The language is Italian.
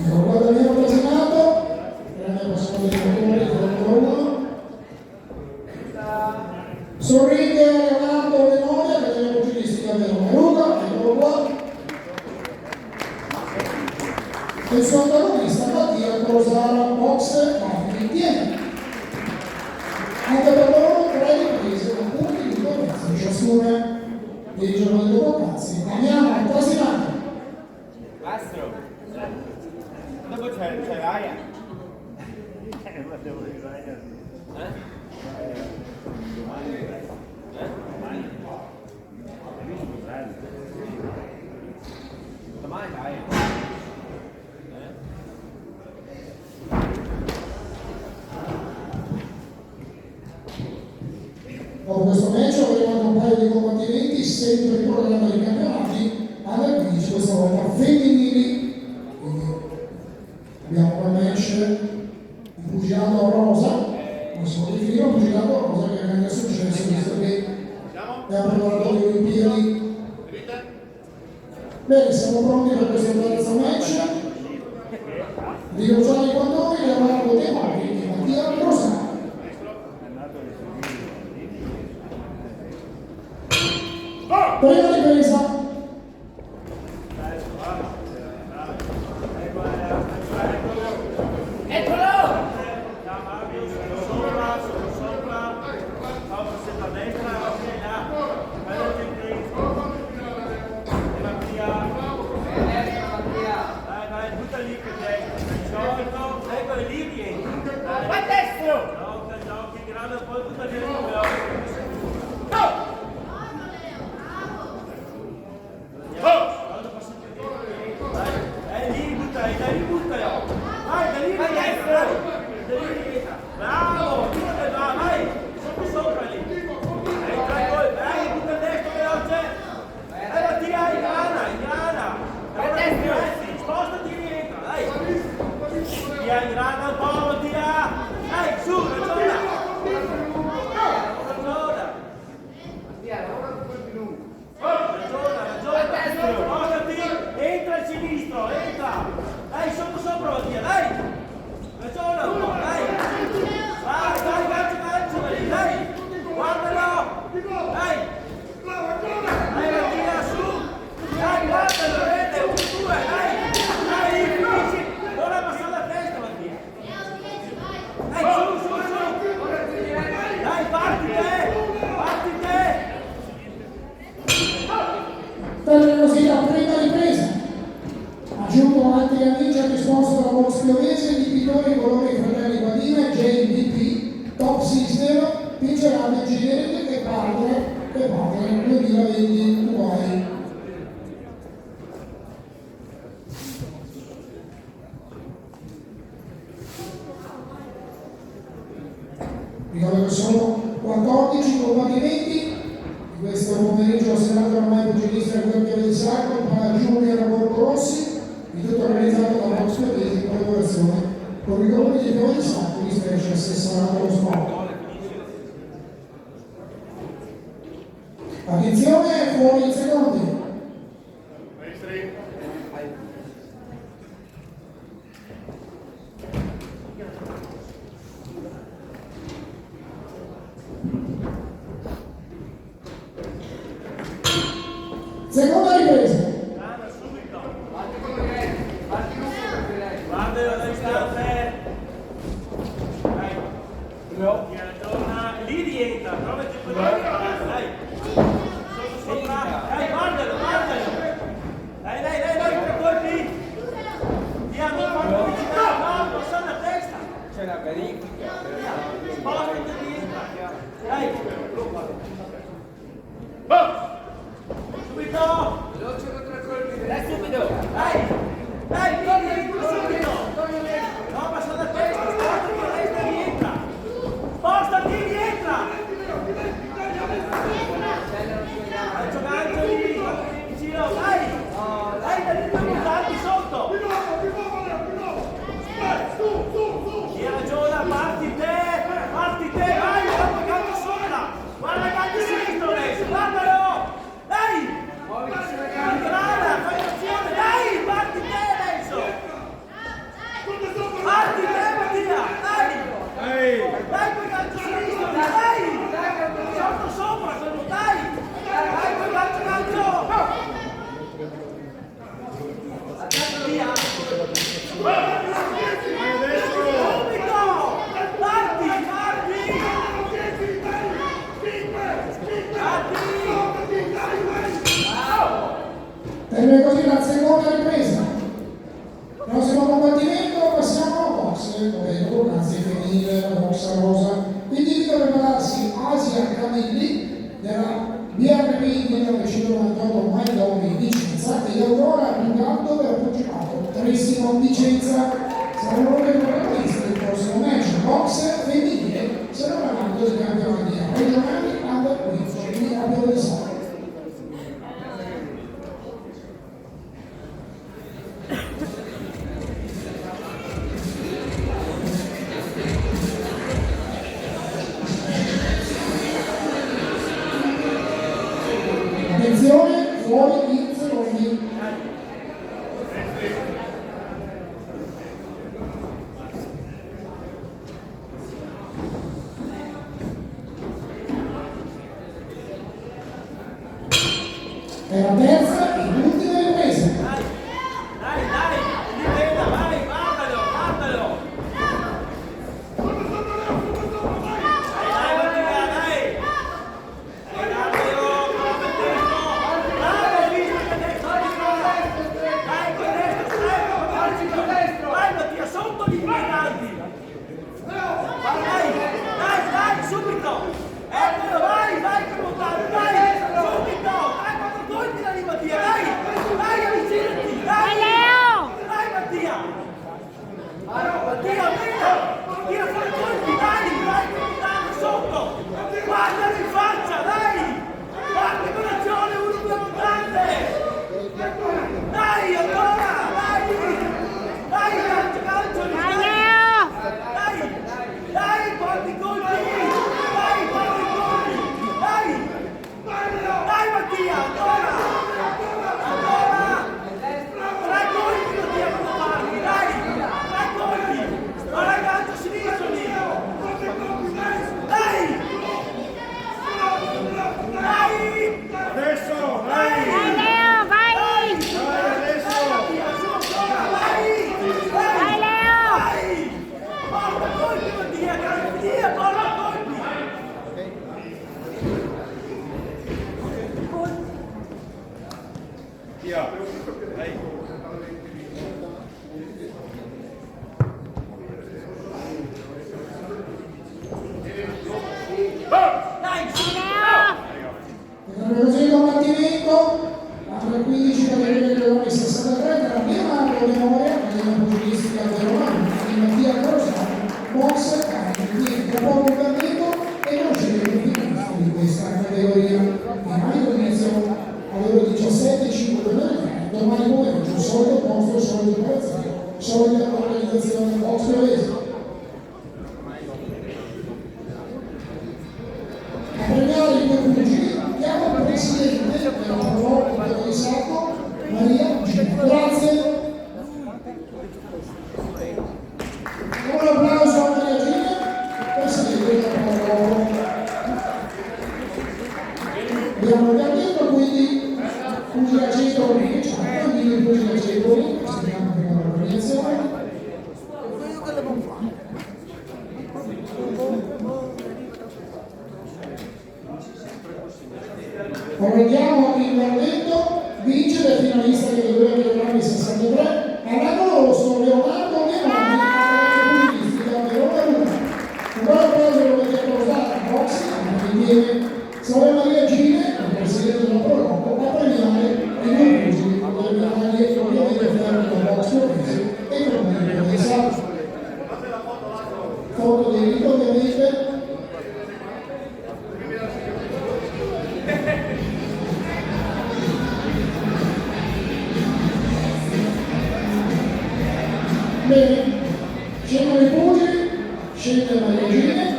Guarda il mio presentato, grande passione di motore, numero 1. Sorride Leonardo Lemonia, Accademia Pugilistica Verona Luca, eccolo qua. E il suo antagonista Mattia Crosara, box, ma insieme. Anche per loro 3 riprese con punti di differenza, ciascuna dei giorni dopo cazzi. Andiamo, prossima. Mastro, dopo c'è l'aria. Ma devo dire domani l'aria. Dopo questo match avremo anche un paio di combattimenti sempre in programma dei campionati alla 15, questa volta femminili. Quindi abbiamo un match di pugilato rosa, non si può definire un pugilato rosa, che è grande successo visto che abbiamo preparato le Olimpiadi. Bene, siamo pronti per questo terzo match. Di Rosario Quandoni, Leonardo De Mori e Mattia Rosario. Prima ripresa. Prima ripresa, aggiungo altri amici risposto dalla Box Pionese di Pittori Colori Fratelli Badina, JVP, Top System, vincerà del Ginete che parte nel 2020 Dubai. Ricordo che sono 14 combattimenti. Questo pomeriggio serata ormai pugilista del Guardia del Sacro, para Giulia Borgo Rossi, il tutto organizzato da Box Pionese in collaborazione con i comuni di Piove di Sacro di Specie assessorato allo sport. Attenzione, fuori i secondi. Seconda ripresa. Lì rientra, prova il tipo di dai. Sopra, dai, guardalo. Dai. così la seconda ripresa. Prossimo combattimento, passiamo a box, dove grazie femminile, la box rosa. Quindi invito a prepararsi Asia Camilli della BRP 1998 Maidoni Vicenza e Aurora Rinaldo per Pugilato Trissimo Vicenza. Saranno le protagoniste del prossimo match box femminile, sarà parlando dei campionati regionali under 15, quindi abbiamo del solito. Attenzione, fuori i secondi. È la terza e l'ultima ripresa. Dai, difenda, vai, guardalo. Dai, dai. Bravo, visto che destro. Dai, con destro. Vai, Mattia, sotto gli impegnati. Dai, subito. Eccolo, vai, Crotone, vai, subito. Colpi da lì, Mattia, dai, avvicinati, dai, Mattia, tira fuori colpi, dai, sotto, guardalo in faccia, dai, guarda con azione, 1-2 montante, dai, ancora, dai, calcio, dai, porti colpi, dai, Mattia, ancora, 3 colpi lo devono farli, dai, 3 colpi, guarda il calcio sinistro lì, dai, adesso, vai, Mattia, su ancora, vai, porta colpi, Mattia, porta colpi. Yeah. Hey. Terremo così il combattimento, under 15 categoria Leone 63, tra Leonardo De Moria, Accademia Pugilistica Verona, di Mattia Crosano, box carico di poco combattimento e non scegliere i finalisti di questa categoria. Finale inizio avevo 17,5 domani pomeriggio, solito posto, solito prezzo, solita organizzazione box Leonese. A premiare i due pugili, chiamo il presidente del prologo di Sacco, Maria Gina. Grazie. Un applauso a Maria Gina, presidente del prologo. Abbiamo già detto quindi pugile acetori, quindi il pugile acetori, stiamo prima l'organizzazione. Correggiamo il verdetto, vince del finalista che doveva chiamare 63, all'angolo rosso Leonardo Leoni, pugilistica Verona Luna. Un buon applauso per Mattia Crosano, box, che viene Sole Maria Gine, il presidente del prologo, a premiare i due pugili per le medaglie ovviamente ferme da box Leonese e per il di Sacco. Foto dei rito ovviamente. Bene, scendono i pugili, scende Maria Gine,